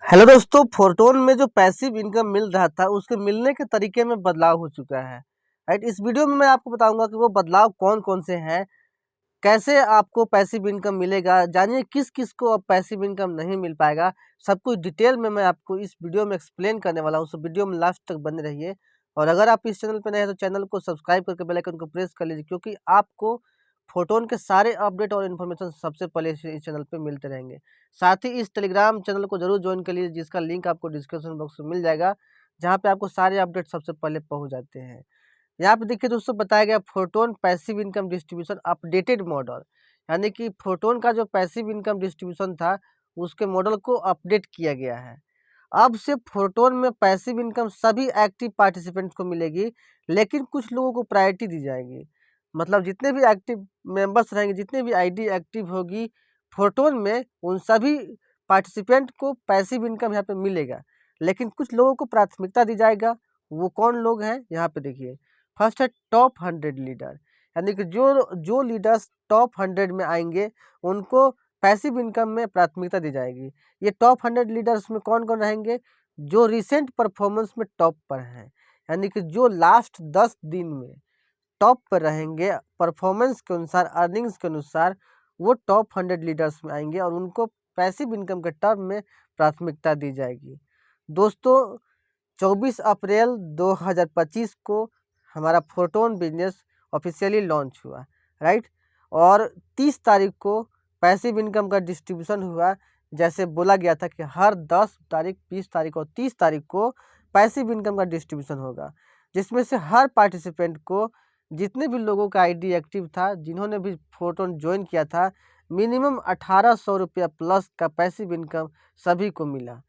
Hello दोस्तों, फोरटोन में जो पैसिव इनकम मिल रहा था उसके मिलने के तरीके में बदलाव हो चुका है। राइट, इस वीडियो में मैं आपको बताऊंगा कि वो बदलाव कौन कौन से हैं, कैसे आपको पैसिव इनकम मिलेगा, जानिए किस किस को अब पैसिव इनकम नहीं मिल पाएगा। सब कुछ डिटेल में मैं आपको इस वीडियो में एक्सप्लेन करने वाला हूँ, so वीडियो में लास्ट तक बने रहिए। और अगर आप इस चैनल पर नए हैं तो चैनल को सब्सक्राइब करके बेल आइकन को प्रेस कर लीजिए, क्योंकि आपको फोटोन के सारे अपडेट और इन्फॉर्मेशन सबसे पहले इस चैनल पे मिलते रहेंगे। साथ ही इस टेलीग्राम चैनल को जरूर ज्वाइन कर लीजिए, जिसका लिंक आपको डिस्क्रिप्शन बॉक्स में मिल जाएगा, जहाँ पे आपको सारे अपडेट सबसे पहले पहुँच जाते हैं। यहाँ पे देखिए दोस्तों, बताया गया photon passive income distribution updated model, यानी कि फोटोन का जो पैसिव इनकम डिस्ट्रीब्यूशन था उसके मॉडल को अपडेट किया गया है। अब से फोटोन में पैसिव इनकम सभी एक्टिव पार्टिसिपेंट्स को मिलेगी, लेकिन कुछ लोगों को प्रायोरिटी दी जाएगी। मतलब जितने भी एक्टिव मेंबर्स रहेंगे, जितने भी आईडी एक्टिव होगी फोटोन में, उन सभी पार्टिसिपेंट को पैसिव इनकम यहाँ पे मिलेगा, लेकिन कुछ लोगों को प्राथमिकता दी जाएगा। वो कौन लोग हैं यहाँ पे देखिए। फर्स्ट है टॉप 100 लीडर, यानी कि जो जो लीडर्स टॉप 100 में आएंगे उनको पैसिव इनकम में प्राथमिकता दी जाएगी। ये टॉप 100 लीडर्स में कौन कौन रहेंगे? जो रिसेंट परफॉर्मेंस में टॉप पर हैं, यानी कि जो लास्ट 10 दिन में टॉप पर रहेंगे परफॉर्मेंस के अनुसार, अर्निंग्स के अनुसार, वो टॉप 100 लीडर्स में आएंगे और उनको पैसिव इनकम के टर्म में प्राथमिकता दी जाएगी। दोस्तों, 24 अप्रैल 2025 को हमारा फोटोन बिजनेस ऑफिशियली लॉन्च हुआ, राइट। और 30 तारीख को पैसिव इनकम का डिस्ट्रीब्यूशन हुआ। जैसे बोला गया था कि हर 10 तारीख, 20 तारीख और 30 तारीख को पैसिव इनकम का डिस्ट्रीब्यूशन होगा, जिसमें से हर पार्टिसिपेंट को, जितने भी लोगों का आईडी एक्टिव था, जिन्होंने भी फोटोन ज्वाइन किया था, मिनिमम 1800 रुपया प्लस का पैसिव इनकम सभी को मिला।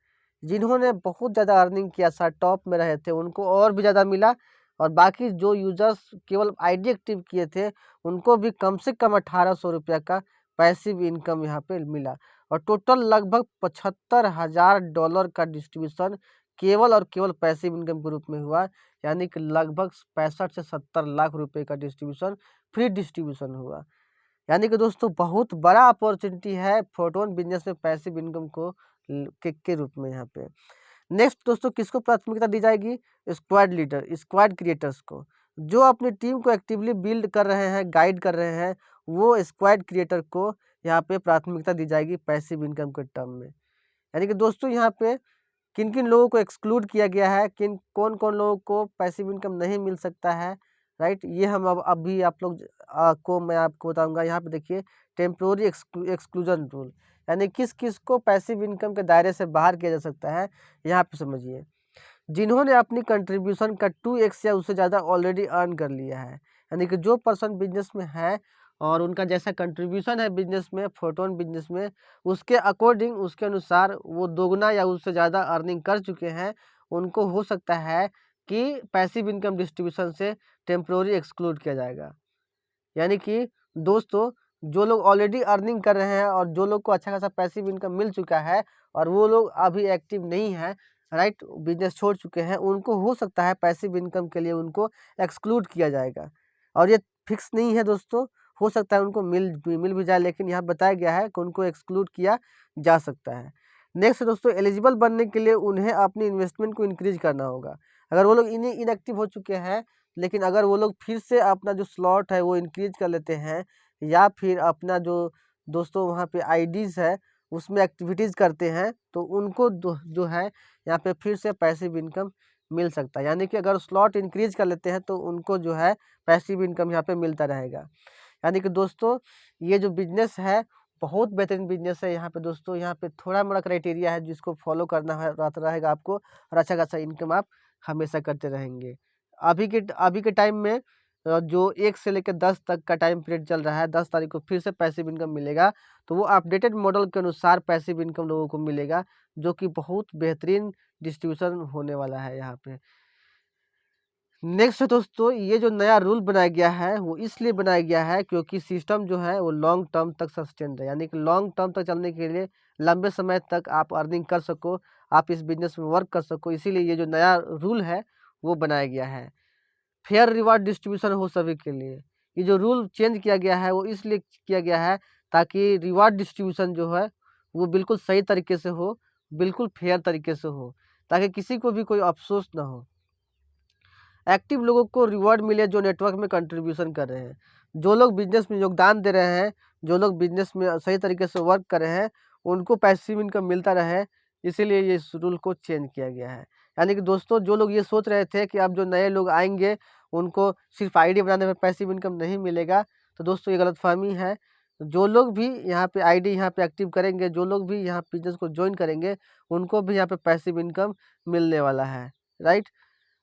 जिन्होंने बहुत ज़्यादा अर्निंग किया था, टॉप में रहे थे, उनको और भी ज़्यादा मिला। और बाकी जो यूजर्स केवल आईडी एक्टिव किए थे, उनको भी कम से कम 1800 रुपया का पैसिव इनकम यहाँ पे मिला। और टोटल लगभग $75,000 का डिस्ट्रीब्यूशन केवल और केवल पैसिव इनकम के रूप में हुआ, यानी कि लगभग 65 से 70 लाख रुपए का डिस्ट्रीब्यूशन, फ्री डिस्ट्रीब्यूशन हुआ। यानी कि दोस्तों, बहुत बड़ा अपॉर्चुनिटी है फोटोन बिजनेस में पैसिव इनकम को के रूप में यहाँ पे। नेक्स्ट दोस्तों, किसको प्राथमिकता दी जाएगी? स्क्वाड लीडर, स्क्वाड क्रिएटर्स को, जो अपनी टीम को एक्टिवली बिल्ड कर रहे हैं, गाइड कर रहे हैं, वो स्क्वाड क्रिएटर को यहाँ पे प्राथमिकता दी जाएगी पैसिव इनकम के टर्म में। यानी कि दोस्तों, यहाँ पे किन किन लोगों को एक्सक्लूड किया गया है, कौन कौन लोगों को पैसिव इनकम नहीं मिल सकता है, राइट, ये हम अब अभी आप लोग को मैं आपको बताऊंगा। यहाँ पे देखिए, टेम्प्रोरी एक्सक्लूजन रूल, यानी किस किस को पैसिव इनकम के दायरे से बाहर किया जा सकता है। यहाँ पे समझिए, जिन्होंने अपनी कंट्रीब्यूशन का 2x या उससे ज़्यादा ऑलरेडी अर्न कर लिया है, यानी कि जो पर्सन बिजनेस में है और उनका जैसा कंट्रीब्यूशन है बिजनेस में, फोटोन बिजनेस में, उसके अकॉर्डिंग, उसके अनुसार वो दोगुना या उससे ज़्यादा अर्निंग कर चुके हैं, उनको हो सकता है कि पैसिव इनकम डिस्ट्रीब्यूशन से टेम्प्रोरी एक्सक्लूड किया जाएगा। यानी कि दोस्तों, जो लोग ऑलरेडी अर्निंग कर रहे हैं और जो लोग को अच्छा खासा पैसिव इनकम मिल चुका है और वो लोग अभी एक्टिव नहीं है, राइट, बिजनेस छोड़ चुके हैं, उनको हो सकता है पैसिव इनकम के लिए उनको एक्सक्लूड किया जाएगा। और ये फिक्स नहीं है दोस्तों, हो सकता है उनको मिल भी जाए, लेकिन यहाँ बताया गया है कि उनको एक्सक्लूड किया जा सकता है। नेक्स्ट दोस्तों, एलिजिबल बनने के लिए उन्हें अपनी इन्वेस्टमेंट को इंक्रीज करना होगा। अगर वो लोग इनएक्टिव हो चुके हैं, लेकिन अगर वो लोग फिर से अपना जो स्लॉट है वो इंक्रीज कर लेते हैं, या फिर अपना जो दोस्तों वहाँ पे आईडीज़ है उसमें एक्टिविटीज़ करते हैं, तो उनको जो है यहाँ पे फिर से पैसिव इनकम मिल सकता है। यानी कि अगर स्लॉट इंक्रीज कर लेते हैं तो उनको जो है पैसिव इनकम यहाँ पे मिलता रहेगा। यानी कि दोस्तों, ये जो बिजनेस है बहुत बेहतरीन बिजनेस है। यहाँ पे दोस्तों, यहाँ पे थोड़ा मोड़ा क्राइटेरिया है जिसको फॉलो करना है, रहता रहेगा आपको, और अच्छा खासा इनकम आप हमेशा करते रहेंगे। अभी के टाइम में जो 1 से लेकर 10 तक का टाइम पीरियड चल रहा है, 10 तारीख को फिर से पैसिव इनकम मिलेगा, तो वो अपडेटेड मॉडल के अनुसार पैसिव इनकम लोगों को मिलेगा, जो कि बहुत बेहतरीन डिस्ट्रीब्यूशन होने वाला है यहाँ पे। नेक्स्ट दोस्तों, ये जो नया रूल बनाया गया है वो इसलिए बनाया गया है क्योंकि सिस्टम जो है वो लॉन्ग टर्म तक सस्टेन है, यानी कि लॉन्ग टर्म तक चलने के लिए, लंबे समय तक आप अर्निंग कर सको, आप इस बिजनेस में वर्क कर सको, इसीलिए ये जो नया रूल है वो बनाया गया है। फेयर रिवार्ड डिस्ट्रीब्यूशन हो सभी के लिए। ये जो रूल चेंज किया गया है वो इसलिए किया गया है ताकि रिवार्ड डिस्ट्रीब्यूशन जो है वो बिल्कुल सही तरीके से हो, बिल्कुल फेयर तरीके से हो, ताकि किसी को भी कोई अफ़सोस ना हो। एक्टिव लोगों को रिवॉर्ड मिले जो नेटवर्क में कंट्रीब्यूशन कर रहे हैं। जो लोग बिज़नेस में योगदान दे रहे हैं, जो लोग बिज़नेस में सही तरीके से वर्क कर रहे हैं, उनको पैसिव इनकम मिलता रहे, इसीलिए ये इस रूल को चेंज किया गया है। यानी कि दोस्तों, जो लोग ये सोच रहे थे कि अब जो नए लोग आएँगे, उनको सिर्फ़ आईडी बनाने में पैसिव इनकम नहीं मिलेगा, तो दोस्तों ये गलतफ़हमी है। जो लोग भी यहाँ पे आईडी यहाँ पे एक्टिव करेंगे, जो लोग भी यहाँ बिज़नेस को जॉइन करेंगे, उनको भी यहाँ पे पैसिव इनकम मिलने वाला है, राइट?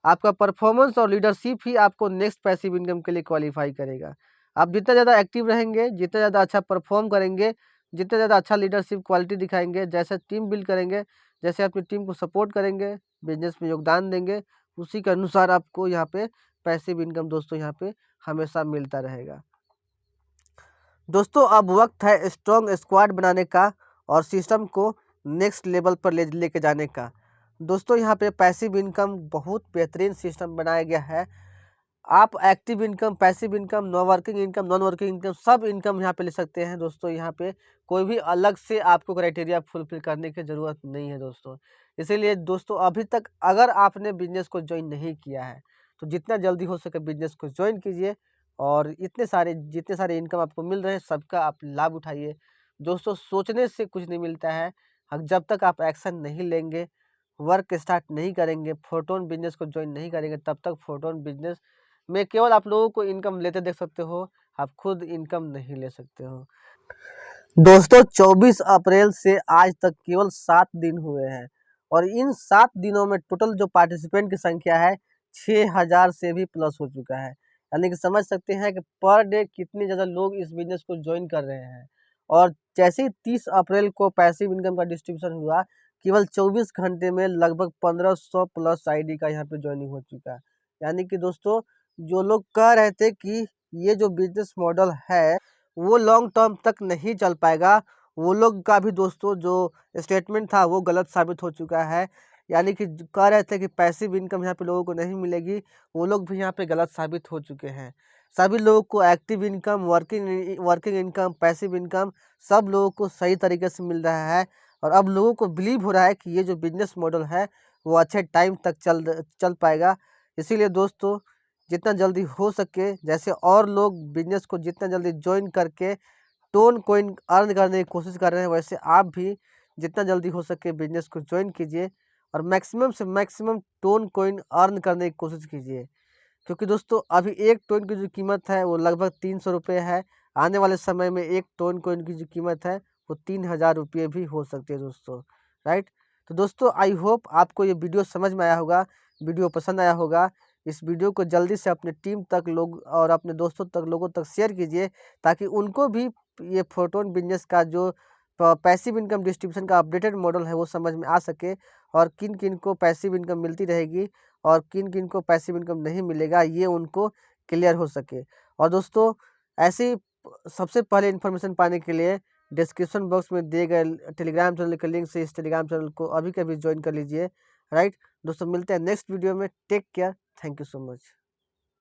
आपका परफॉर्मेंस और लीडरशिप ही आपको नेक्स्ट पैसिव इनकम के लिए क्वालिफाई करेगा। आप जितना ज़्यादा एक्टिव रहेंगे, जितना ज़्यादा अच्छा परफॉर्म करेंगे, जितना ज़्यादा अच्छा लीडरशिप क्वालिटी दिखाएँगे, जैसे टीम बिल्ड करेंगे, जैसे अपनी टीम को सपोर्ट करेंगे, बिज़नेस में योगदान देंगे, उसी के अनुसार आपको यहाँ पे पैसिव इनकम दोस्तों यहाँ पे हमेशा मिलता रहेगा। दोस्तों, अब वक्त है स्ट्रॉन्ग स्क्वाड बनाने का और सिस्टम को नेक्स्ट लेवल पर लेके जाने का। दोस्तों, यहाँ पे पैसिव इनकम बहुत बेहतरीन सिस्टम बनाया गया है। आप active income, passive income, non working income सब इनकम यहाँ पे ले सकते हैं दोस्तों। यहाँ पे कोई भी अलग से आपको क्राइटेरिया फुलफिल करने की ज़रूरत नहीं है दोस्तों। इसीलिए दोस्तों, अभी तक अगर आपने बिज़नेस को जॉइन नहीं किया है, तो जितना जल्दी हो सके बिज़नेस को जॉइन कीजिए और जितने सारे इनकम आपको मिल रहे हैं, सबका आप लाभ उठाइए। दोस्तों, सोचने से कुछ नहीं मिलता है। जब तक आप एक्शन नहीं लेंगे, वर्क स्टार्ट नहीं करेंगे, फोटोन बिज़नेस को जॉइन नहीं करेंगे, तब तक फोटोन बिज़नेस में केवल आप लोगों को इनकम लेते देख सकते हो, आप खुद इनकम नहीं ले सकते हो। दोस्तों, 24 अप्रैल से आज तक केवल 7 दिन हुए हैं और इन 7 दिनों में टोटल जो पार्टिसिपेंट की संख्या है 6000 से भी प्लस हो चुका है। यानी कि समझ सकते हैं कि पर डे कितने ज़्यादा लोग इस बिज़नेस को जॉइन कर रहे हैं। और जैसे ही 30 अप्रैल को पैसिव इनकम का डिस्ट्रीब्यूशन हुआ, केवल 24 घंटे में लगभग 1500 प्लस आईडी का यहाँ पे जॉइनिंग हो चुका है। यानी कि दोस्तों, जो लोग कह रहे थे कि ये जो बिज़नेस मॉडल है वो लॉन्ग टर्म तक नहीं चल पाएगा, वो लोग का भी दोस्तों जो स्टेटमेंट था वो गलत साबित हो चुका है। यानी कि कह रहे थे कि पैसिव इनकम यहाँ पे लोगों को नहीं मिलेगी, वो लोग भी यहाँ पे गलत साबित हो चुके हैं। सभी लोगों को active income, working income, passive income सब लोगों को सही तरीके से मिल रहा है और अब लोगों को बिलीव हो रहा है कि ये जो बिज़नेस मॉडल है वो अच्छे टाइम तक चल पाएगा। इसीलिए दोस्तों, जितना जल्दी हो सके, जैसे और लोग बिज़नेस को जितना जल्दी जॉइन करके टोन कॉइन अर्न करने की कोशिश कर रहे हैं, वैसे आप भी जितना जल्दी हो सके बिज़नेस को जॉइन कीजिए और मैक्सिमम से मैक्सिमम टोन कॉइन अर्न करने की कोशिश कीजिए। क्योंकि दोस्तों, अभी एक टोन की जो कीमत है वो लगभग 300 रुपये है। आने वाले समय में एक टोन कॉइन की जो कीमत है वो 3000 रुपये भी हो सकती है दोस्तों, राइट? तो दोस्तों, आई होप आपको ये वीडियो समझ में आया होगा, वीडियो पसंद आया होगा। इस वीडियो को जल्दी से अपने टीम तक लोग और अपने दोस्तों तक, लोगों तक शेयर कीजिए, ताकि उनको भी ये फोटोन बिजनेस का जो पैसिव इनकम डिस्ट्रीब्यूशन का अपडेटेड मॉडल है वो समझ में आ सके और किन किन को पैसिव इनकम मिलती रहेगी और किन किन को पैसिव इनकम नहीं मिलेगा, ये उनको क्लियर हो सके। और दोस्तों, ऐसी सबसे पहले इन्फॉर्मेशन पाने के लिए डिस्क्रिप्शन बॉक्स में दिए गए टेलीग्राम चैनल के लिंक से इस टेलीग्राम चैनल को अभी के अभी ज्वाइन कर लीजिए, राइट? दोस्तों, मिलते हैं नेक्स्ट वीडियो में। Take care, thank you so much.